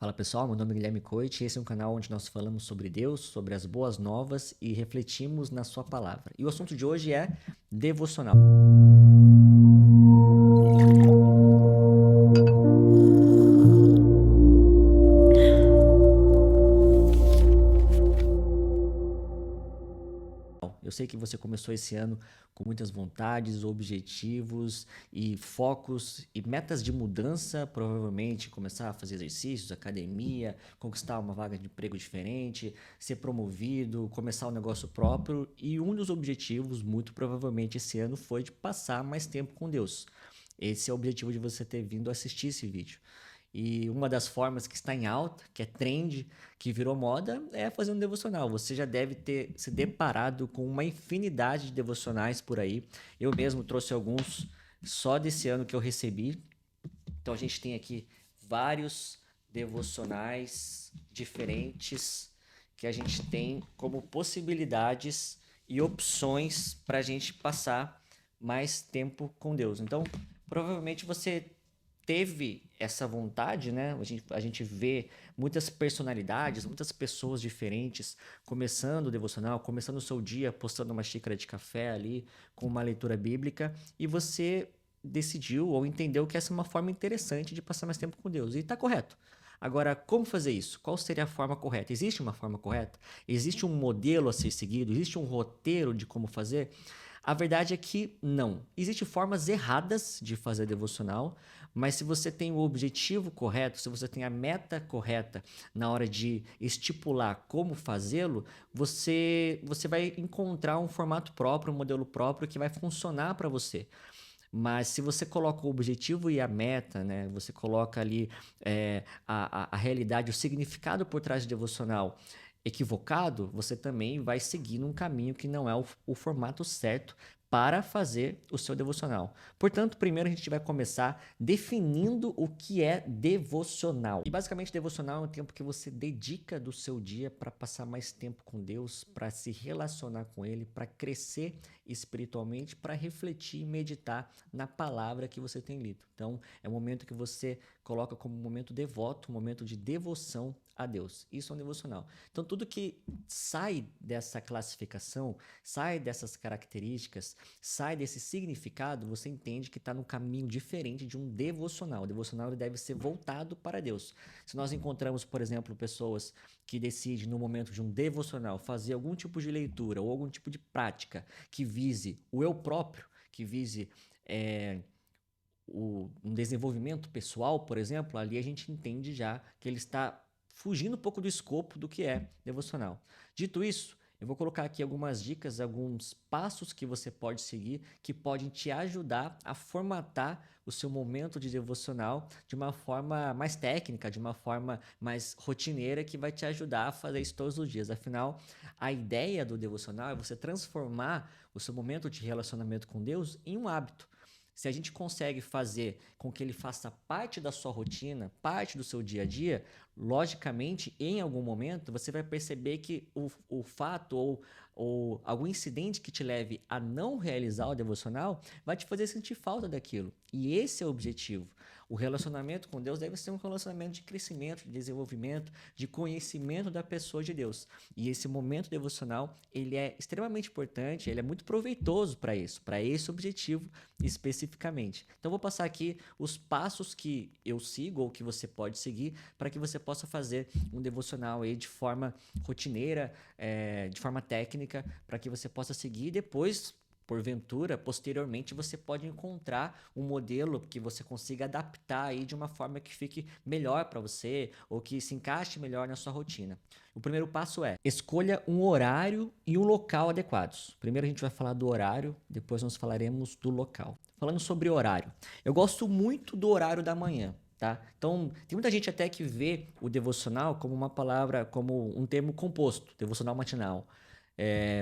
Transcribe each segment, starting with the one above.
Fala pessoal, meu nome é Guilherme Coit e esse é um canal onde nós falamos sobre Deus, sobre as boas novas e refletimos na sua palavra. E o assunto de hoje é devocional. Eu sei que você começou esse ano com muitas vontades, objetivos e focos e metas de mudança, provavelmente começar a fazer exercícios, academia, conquistar uma vaga de emprego diferente, ser promovido, começar um negócio próprio e um dos objetivos, muito provavelmente esse ano, foi de passar mais tempo com Deus. Esse é o objetivo de você ter vindo assistir esse vídeo. E uma das formas que está em alta, que é trend, que virou moda, é fazer um devocional. Você já deve ter se deparado com uma infinidade de devocionais por aí. Eu mesmo trouxe alguns só desse ano que eu recebi. Então a gente tem aqui vários devocionais diferentes que a gente tem como possibilidades e opções para a gente passar mais tempo com Deus. Então, provavelmente você teve essa vontade, né? A gente vê muitas personalidades, muitas pessoas diferentes começando o devocional, começando o seu dia, postando uma xícara de café ali com uma leitura bíblica, e você decidiu ou entendeu que essa é uma forma interessante de passar mais tempo com Deus. E está correto. Agora, como fazer isso? Qual seria a forma correta? Existe uma forma correta? Existe um modelo a ser seguido? Existe um roteiro de como fazer? A verdade é que não. Existem formas erradas de fazer devocional, mas se você tem o objetivo correto, se você tem a meta correta na hora de estipular como fazê-lo, você vai encontrar um formato próprio, um modelo próprio que vai funcionar para você. Mas se você coloca o objetivo e a meta, né? Você coloca ali a realidade, o significado por trás do devocional equivocado, você também vai seguir num caminho que não é o formato certo para fazer o seu devocional. Portanto, primeiro a gente vai começar definindo o que é devocional. E basicamente, devocional é um tempo que você dedica do seu dia para passar mais tempo com Deus, para se relacionar com Ele, para crescer espiritualmente, para refletir e meditar na palavra que você tem lido. Então, é um momento que você coloca como um momento devoto, um momento de devoção a Deus. Isso é um devocional. Então, tudo que sai dessa classificação, sai dessas características, sai desse significado, você entende que está num caminho diferente de um devocional. O devocional ele deve ser voltado para Deus. Se nós encontramos, por exemplo, pessoas que decidem, no momento de um devocional, fazer algum tipo de leitura ou algum tipo de prática que vise o eu próprio, que vise um desenvolvimento pessoal, por exemplo, ali a gente entende já que ele está fugindo um pouco do escopo do que é devocional. Dito isso, eu vou colocar aqui algumas dicas, alguns passos que você pode seguir que podem te ajudar a formatar o seu momento de devocional de uma forma mais técnica, de uma forma mais rotineira, que vai te ajudar a fazer isso todos os dias. Afinal, a ideia do devocional é você transformar o seu momento de relacionamento com Deus em um hábito. Se a gente consegue fazer com que ele faça parte da sua rotina, parte do seu dia a dia, logicamente, em algum momento, você vai perceber que o fato ou algum incidente que te leve a não realizar o devocional vai te fazer sentir falta daquilo. E esse é o objetivo. O relacionamento com Deus deve ser um relacionamento de crescimento, de desenvolvimento, de conhecimento da pessoa de Deus. E esse momento devocional, ele é extremamente importante, ele é muito proveitoso para isso, para esse objetivo especificamente. Então, vou passar aqui os passos que eu sigo ou que você pode seguir para que você possa fazer um devocional aí de forma rotineira, de forma técnica, para que você possa seguir e depois, porventura, posteriormente, você pode encontrar um modelo que você consiga adaptar aí de uma forma que fique melhor para você ou que se encaixe melhor na sua rotina. O primeiro passo é: escolha um horário e um local adequados. Primeiro a gente vai falar do horário, depois nós falaremos do local. Falando sobre horário, eu gosto muito do horário da manhã. Tá? Então, tem muita gente até que vê o devocional como uma palavra, como um termo composto, devocional matinal.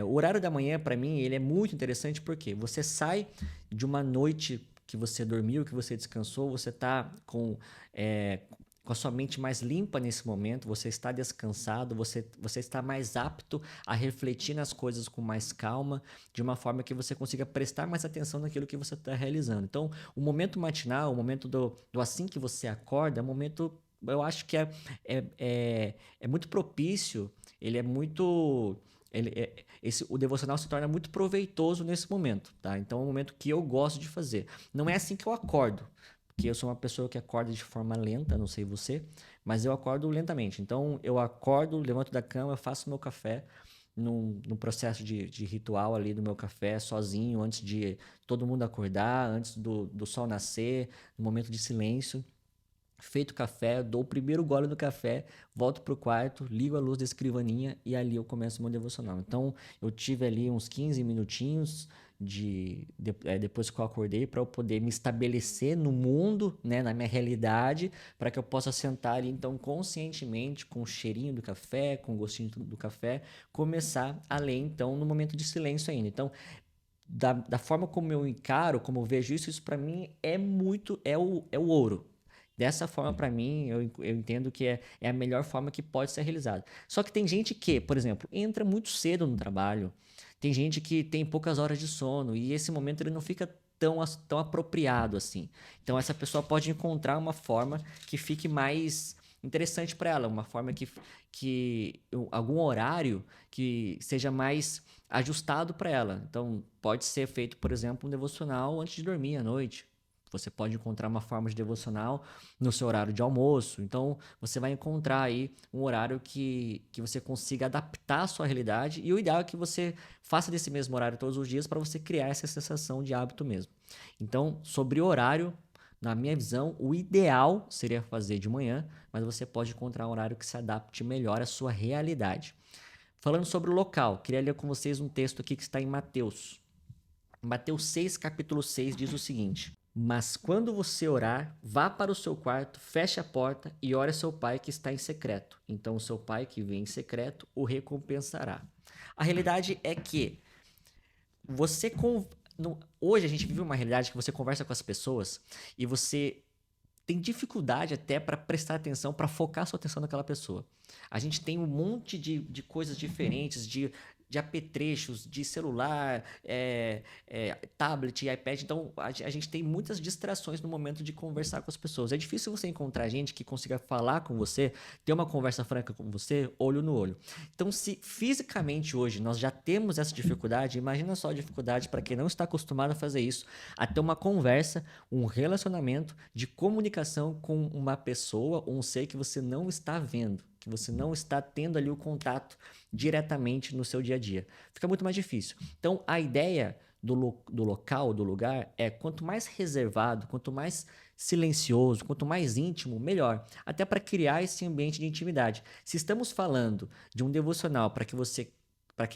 O horário da manhã, para mim, ele é muito interessante porque você sai de uma noite que você dormiu, que você descansou, você está com a sua mente mais limpa nesse momento, você está descansado, você está mais apto a refletir nas coisas com mais calma, de uma forma que você consiga prestar mais atenção naquilo que você está realizando. Então, o momento matinal, o momento do assim que você acorda, é um momento eu acho que é muito propício, ele é muito. O devocional se torna muito proveitoso nesse momento, tá? Então é um momento que eu gosto de fazer. Não é assim que eu acordo, porque eu sou uma pessoa que acorda de forma lenta, não sei você, mas eu acordo lentamente. Então eu acordo, levanto da cama, faço meu café num processo de ritual ali do meu café, sozinho, antes de todo mundo acordar, antes do sol nascer, no momento de silêncio. Feito o café, dou o primeiro gole do café, volto pro quarto, ligo a luz da escrivaninha e ali eu começo o meu devocional. Então, eu tive ali uns 15 minutinhos depois que eu acordei para eu poder me estabelecer no mundo, né, na minha realidade, para que eu possa sentar ali, então, conscientemente, com o cheirinho do café, com o gostinho do café, começar a ler, então, no momento de silêncio ainda. Então, da forma como eu encaro, como eu vejo isso, isso para mim é o ouro. Dessa forma, para mim, eu entendo que é a melhor forma que pode ser realizada. Só que tem gente que, por exemplo, entra muito cedo no trabalho, tem gente que tem poucas horas de sono e esse momento ele não fica tão apropriado assim. Então, essa pessoa pode encontrar uma forma que fique mais interessante para ela, uma forma que algum horário que seja mais ajustado para ela. Então, pode ser feito, por exemplo, um devocional antes de dormir à noite. Você pode encontrar uma forma de devocional no seu horário de almoço. Então, você vai encontrar aí um horário que você consiga adaptar a sua realidade. E o ideal é que você faça desse mesmo horário todos os dias para você criar essa sensação de hábito mesmo. Então, sobre horário, na minha visão, o ideal seria fazer de manhã, mas você pode encontrar um horário que se adapte melhor à sua realidade. Falando sobre o local, queria ler com vocês um texto aqui que está em Mateus. Mateus 6, capítulo 6 diz o seguinte: Mas quando você orar, vá para o seu quarto, feche a porta e ore a seu pai que está em secreto. Então o seu pai que vem em secreto o recompensará. A realidade é que você hoje a gente vive uma realidade que você conversa com as pessoas e você tem dificuldade até para prestar atenção, para focar sua atenção naquela pessoa. A gente tem um monte de coisas diferentes, de apetrechos, de celular, tablet, iPad. Então, a gente tem muitas distrações no momento de conversar com as pessoas. É difícil você encontrar gente que consiga falar com você, ter uma conversa franca com você, olho no olho. Então, se fisicamente hoje nós já temos essa dificuldade, imagina só a dificuldade para quem não está acostumado a fazer isso, a ter uma conversa, um relacionamento de comunicação com uma pessoa, um ser que você não está vendo, que você não está tendo ali o contato diretamente no seu dia a dia. Fica muito mais difícil. Então, a ideia do local, do lugar, é quanto mais reservado, quanto mais silencioso, quanto mais íntimo, melhor. Até para criar esse ambiente de intimidade. Se estamos falando de um devocional para que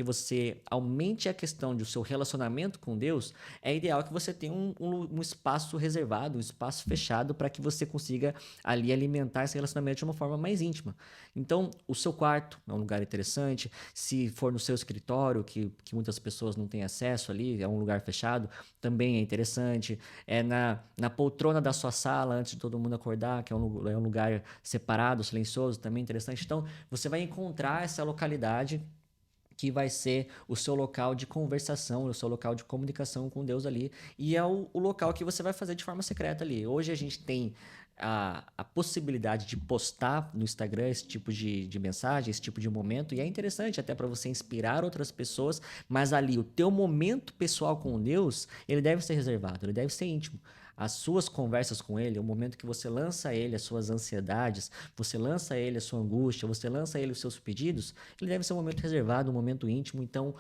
você aumente a questão do seu relacionamento com Deus, é ideal que você tenha um espaço reservado, um espaço fechado para que você consiga ali alimentar esse relacionamento de uma forma mais íntima. Então, o seu quarto é um lugar interessante. Se for no seu escritório, que muitas pessoas não têm acesso ali, é um lugar fechado, também é interessante. É na poltrona da sua sala, antes de todo mundo acordar, que é um lugar separado, silencioso, também é interessante. Então, você vai encontrar essa localidade que vai ser o seu local de conversação, o seu local de comunicação com Deus ali, e é o local que você vai fazer de forma secreta ali. Hoje a gente tem a possibilidade de postar no Instagram esse tipo de mensagem, esse tipo de momento, e é interessante até para você inspirar outras pessoas, mas ali o teu momento pessoal com Deus, ele deve ser reservado, ele deve ser íntimo. As suas conversas com ele, o momento que você lança a ele as suas ansiedades, você lança a ele a sua angústia, você lança a ele os seus pedidos, ele deve ser um momento reservado, um momento íntimo. Então,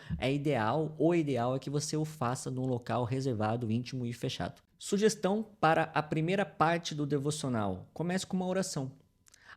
o ideal é que você o faça num local reservado, íntimo e fechado. Sugestão para a primeira parte do devocional: comece com uma oração.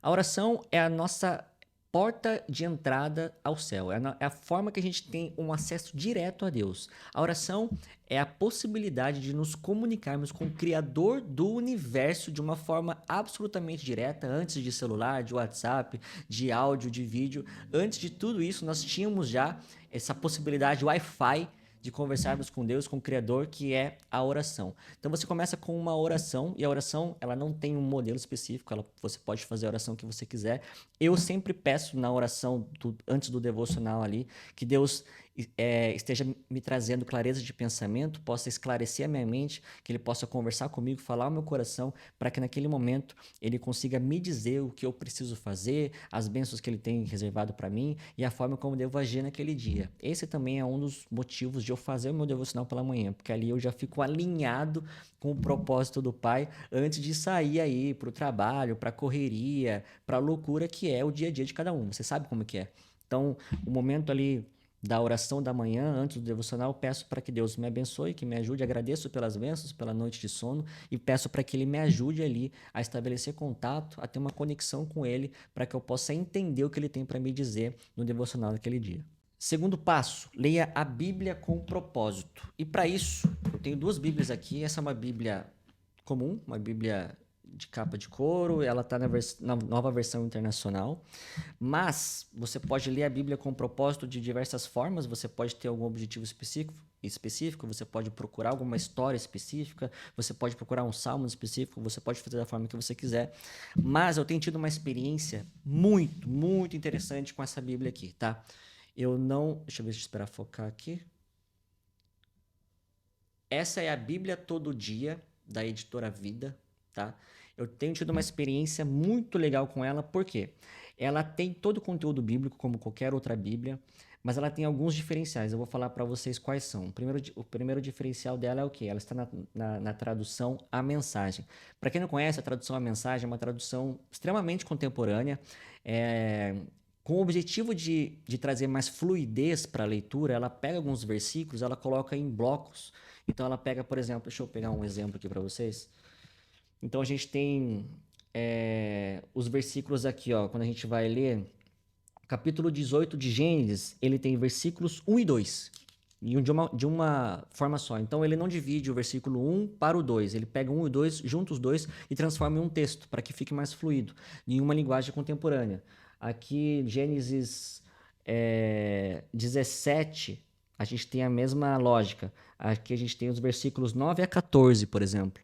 A oração é a nossa porta de entrada ao céu, é a forma que a gente tem um acesso direto a Deus. A oração é a possibilidade de nos comunicarmos com o Criador do universo de uma forma absolutamente direta, antes de celular, de WhatsApp, de áudio, de vídeo. Antes de tudo isso, nós tínhamos já essa possibilidade Wi-Fi de conversarmos com Deus, com o Criador, que é a oração. Então você começa com uma oração, e a oração ela não tem um modelo específico, você pode fazer a oração que você quiser. Eu sempre peço na oração antes do devocional ali, que Deus esteja me trazendo clareza de pensamento, possa esclarecer a minha mente, que ele possa conversar comigo, falar ao meu coração, para que naquele momento ele consiga me dizer o que eu preciso fazer, as bênçãos que ele tem reservado para mim e a forma como eu devo agir naquele dia. Esse também é um dos motivos de eu fazer o meu devocional pela manhã, porque ali eu já fico alinhado com o propósito do Pai antes de sair aí para o trabalho, para a correria, para a loucura que é o dia a dia de cada um. Você sabe como que é. Então, o momento ali da oração da manhã, antes do devocional, peço para que Deus me abençoe, que me ajude, agradeço pelas bênçãos, pela noite de sono e peço para que Ele me ajude ali a estabelecer contato, a ter uma conexão com Ele, para que eu possa entender o que Ele tem para me dizer no devocional daquele dia. Segundo passo, leia a Bíblia com propósito. E para isso, eu tenho duas Bíblias aqui. Essa é uma Bíblia comum, uma Bíblia de capa de couro, ela está na nova versão internacional. Mas você pode ler a Bíblia com propósito de diversas formas, você pode ter algum objetivo específico, você pode procurar alguma história específica, você pode procurar um salmo específico, você pode fazer da forma que você quiser. Mas eu tenho tido uma experiência muito, muito interessante com essa Bíblia aqui, tá? Eu não... Deixa eu ver se eu esperar focar aqui. Essa é a Bíblia Todo Dia, da editora Vida, tá? Eu tenho tido uma experiência muito legal com ela, por quê? Ela tem todo o conteúdo bíblico, como qualquer outra Bíblia, mas ela tem alguns diferenciais. Eu vou falar para vocês quais são. O primeiro diferencial dela é o quê? Ela está na tradução A Mensagem. Para quem não conhece, a tradução A Mensagem é uma tradução extremamente contemporânea, com o objetivo de trazer mais fluidez para a leitura. Ela pega alguns versículos, ela coloca em blocos. Então ela pega, por exemplo, deixa eu pegar um exemplo aqui para vocês. Então a gente tem os versículos aqui, ó, quando a gente vai ler, capítulo 18 de Gênesis, ele tem versículos 1 e 2, de uma forma só. Então ele não divide o versículo 1 para o 2, ele pega 1 e 2, junta os dois e transforma em um texto, para que fique mais fluido, em uma linguagem contemporânea. Aqui, Gênesis 17, a gente tem a mesma lógica. Aqui a gente tem os versículos 9 a 14, por exemplo.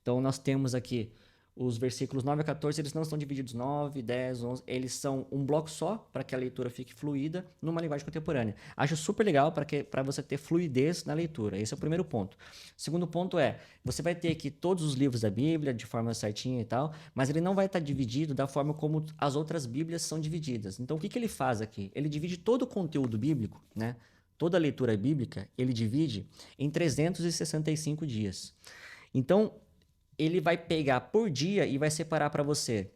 Então, nós temos aqui os versículos 9 a 14, eles não estão divididos 9, 10, 11, eles são um bloco só, para que a leitura fique fluida numa linguagem contemporânea. Acho super legal para você ter fluidez na leitura. Esse é o primeiro ponto. O segundo ponto é, você vai ter aqui todos os livros da Bíblia, de forma certinha e tal, mas ele não vai estar dividido da forma como as outras Bíblias são divididas. Então, o que ele faz aqui? Ele divide todo o conteúdo bíblico, né? Toda a leitura bíblica, ele divide em 365 dias. Então, ele vai pegar por dia e vai separar para você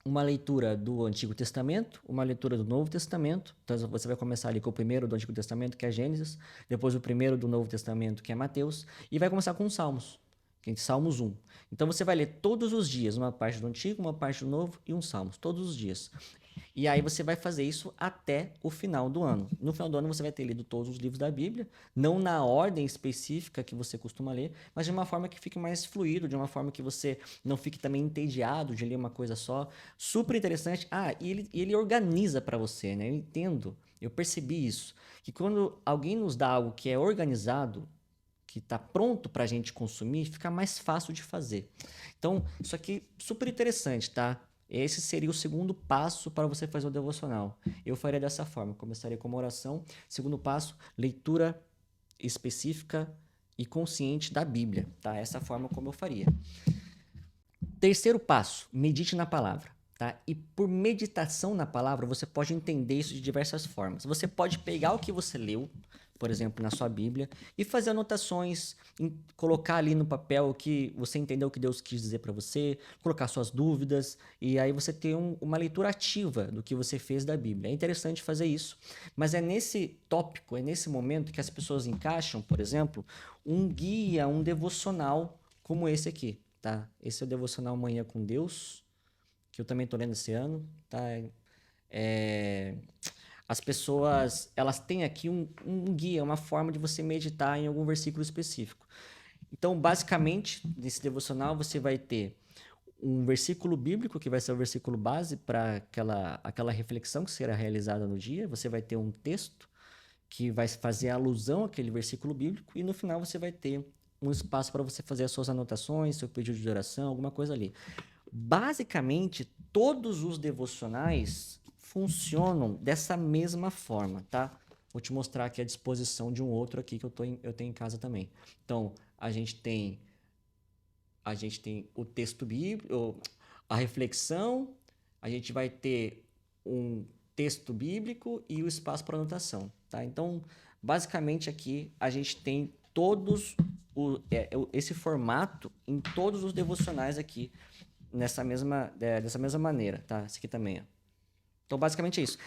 uma leitura do Antigo Testamento, uma leitura do Novo Testamento. Então você vai começar ali com o primeiro do Antigo Testamento, que é Gênesis, depois o primeiro do Novo Testamento, que é Mateus, e vai começar com os Salmos, que é Salmos 1. Então você vai ler todos os dias, uma parte do Antigo, uma parte do Novo e um Salmos, todos os dias. E aí você vai fazer isso até o final do ano. No final do ano você vai ter lido todos os livros da Bíblia, não na ordem específica que você costuma ler, mas de uma forma que fique mais fluido, de uma forma que você não fique também entediado de ler uma coisa só. Super interessante. E ele organiza para você, né? Eu entendo, eu percebi isso, que quando alguém nos dá algo que é organizado, que está pronto para a gente consumir, fica mais fácil de fazer. Então, isso aqui é super interessante, tá? Esse seria o segundo passo para você fazer o devocional. Eu faria dessa forma, começaria com uma oração. Segundo passo, leitura específica e consciente da Bíblia, tá? Essa forma como eu faria. Terceiro passo, medite na palavra, tá? E por meditação na palavra, você pode entender isso de diversas formas. Você pode pegar o que você leu, por exemplo, na sua Bíblia, e fazer anotações, colocar ali no papel o que você entendeu que Deus quis dizer para você, colocar suas dúvidas, e aí você ter uma leitura ativa do que você fez da Bíblia. É interessante fazer isso, mas é nesse tópico, é nesse momento que as pessoas encaixam, por exemplo, um guia, um devocional como esse aqui, tá? Esse é o Devocional Manhã com Deus, que eu também estou lendo esse ano, tá? As pessoas, elas têm aqui um guia, uma forma de você meditar em algum versículo específico. Então, basicamente, nesse devocional você vai ter um versículo bíblico, que vai ser o versículo base para aquela reflexão que será realizada no dia. Você vai ter um texto que vai fazer alusão àquele versículo bíblico e no final você vai ter um espaço para você fazer as suas anotações, seu pedido de oração, alguma coisa ali. Basicamente, todos os devocionais funcionam dessa mesma forma, tá? Vou te mostrar aqui a disposição de um outro aqui que eu tenho em casa também. Então, a gente tem o texto bíblico, a reflexão, a gente vai ter um texto bíblico e o espaço para anotação, tá? Então, basicamente aqui a gente tem esse formato em todos os devocionais aqui dessa mesma maneira, tá? Esse aqui também, ó. Então, basicamente é isso.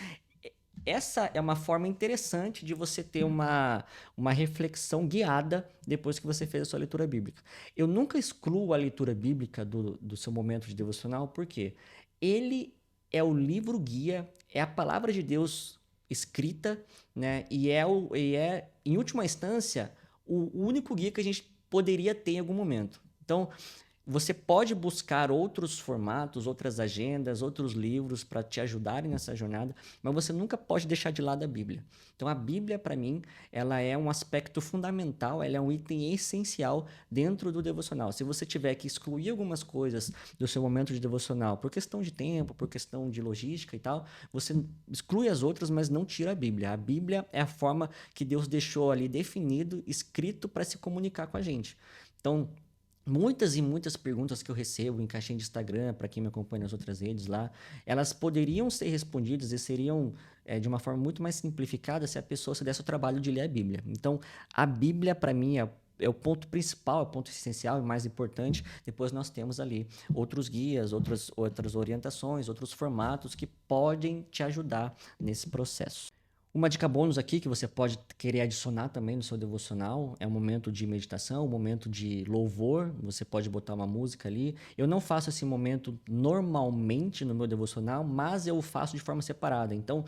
Essa é uma forma interessante de você ter uma reflexão guiada depois que você fez a sua leitura bíblica. Eu nunca excluo a leitura bíblica do seu momento de devocional, porque ele é o livro guia, é a palavra de Deus escrita, né? Em última instância, o único guia que a gente poderia ter em algum momento. Então, você pode buscar outros formatos, outras agendas, outros livros para te ajudarem nessa jornada, mas você nunca pode deixar de lado a Bíblia. Então, a Bíblia, para mim, ela é um aspecto fundamental, ela é um item essencial dentro do devocional. Se você tiver que excluir algumas coisas do seu momento de devocional por questão de tempo, por questão de logística e tal, você exclui as outras, mas não tira a Bíblia. A Bíblia é a forma que Deus deixou ali definido, escrito para se comunicar com a gente. Então, muitas e muitas perguntas que eu recebo em caixinha de Instagram, para quem me acompanha nas outras redes lá, elas poderiam ser respondidas e seriam de uma forma muito mais simplificada se a pessoa se desse o trabalho de ler a Bíblia. Então, a Bíblia, para mim, é o ponto principal, é o ponto essencial e mais importante. Depois nós temos ali outros guias, outras orientações, outros formatos que podem te ajudar nesse processo. Uma dica bônus aqui que você pode querer adicionar também no seu devocional é um momento de meditação, um momento de louvor. Você pode botar uma música ali. Eu não faço esse momento normalmente no meu devocional, mas eu faço de forma separada. Então,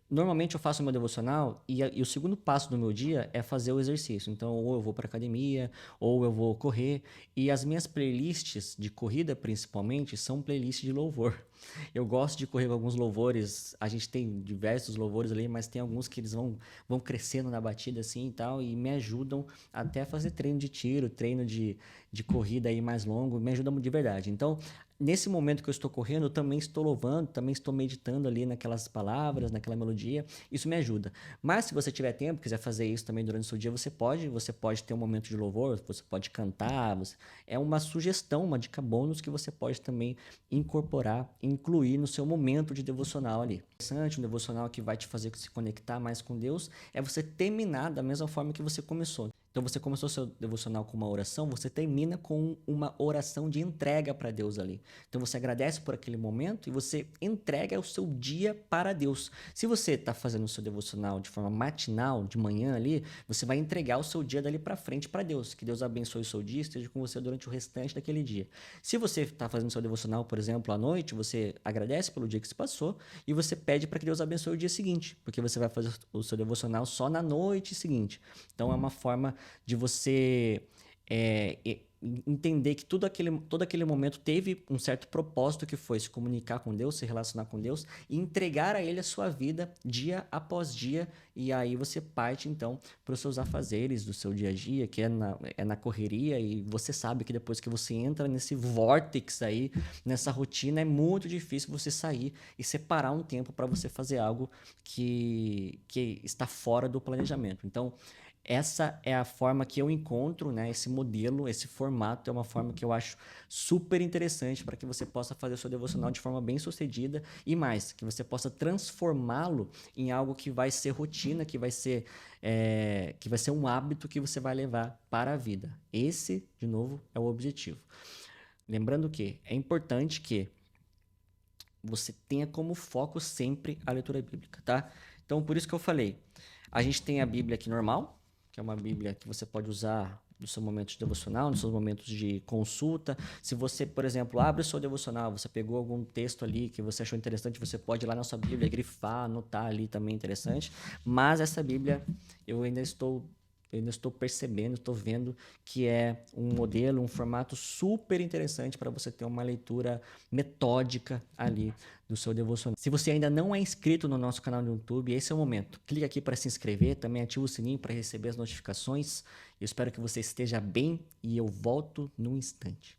normalmente eu faço o meu devocional e o segundo passo do meu dia é fazer o exercício. Então, ou eu vou para academia, ou eu vou correr. E as minhas playlists de corrida, principalmente, são playlists de louvor. Eu gosto de correr com alguns louvores. A gente tem diversos louvores ali, mas tem alguns que eles vão crescendo na batida assim e tal, e me ajudam até a fazer treino de tiro, treino de corrida aí mais longo, me ajudam de verdade. Então, nesse momento que eu estou correndo, eu também estou louvando, também estou meditando ali naquelas palavras, naquela melodia. Isso me ajuda. Mas se você tiver tempo, quiser fazer isso também durante o seu dia, você pode ter um momento de louvor, você pode cantar. É uma sugestão, uma dica bônus que você pode também incorporar, incluir no seu momento de devocional ali. Interessante, um devocional que vai te fazer se conectar mais com Deus é você terminar da mesma forma que você começou. Então você começou seu devocional com uma oração, você termina com uma oração de entrega para Deus ali. Então você agradece por aquele momento e você entrega o seu dia para Deus. Se você está fazendo o seu devocional de forma matinal, de manhã ali, você vai entregar o seu dia dali para frente para Deus. Que Deus abençoe o seu dia e esteja com você durante o restante daquele dia. Se você está fazendo o seu devocional, por exemplo, à noite, você agradece pelo dia que se passou e você pede para que Deus abençoe o dia seguinte, porque você vai fazer o seu devocional só na noite seguinte. Então é uma forma de você entender que todo aquele momento teve um certo propósito que foi se comunicar com Deus, se relacionar com Deus e entregar a Ele a sua vida dia após dia. E aí você parte então para os seus afazeres do seu dia a dia, que é na correria, e você sabe que depois que você entra nesse vórtice aí, nessa rotina, é muito difícil você sair e separar um tempo para você fazer algo que está fora do planejamento. Então, essa é a forma que eu encontro, né? Esse modelo, esse formato é uma forma que eu acho super interessante para que você possa fazer o seu devocional de forma bem sucedida e mais, que você possa transformá-lo em algo que vai ser rotina, que vai ser um hábito que você vai levar para a vida. Esse, de novo, é o objetivo. Lembrando que é importante que você tenha como foco sempre a leitura bíblica, tá? Então, por isso que eu falei, a gente tem a Bíblia aqui normal, que é uma Bíblia que você pode usar no seu momento de devocional, nos seus momentos de consulta. Se você, por exemplo, abre o seu devocional, você pegou algum texto ali que você achou interessante, você pode ir lá na sua Bíblia, grifar, anotar ali também interessante. Mas essa Bíblia, eu ainda estou percebendo, estou vendo que é um modelo, um formato super interessante para você ter uma leitura metódica ali do seu devocional. Se você ainda não é inscrito no nosso canal no YouTube, esse é o momento. Clique aqui para se inscrever, também ativa o sininho para receber as notificações. Eu espero que você esteja bem e eu volto num instante.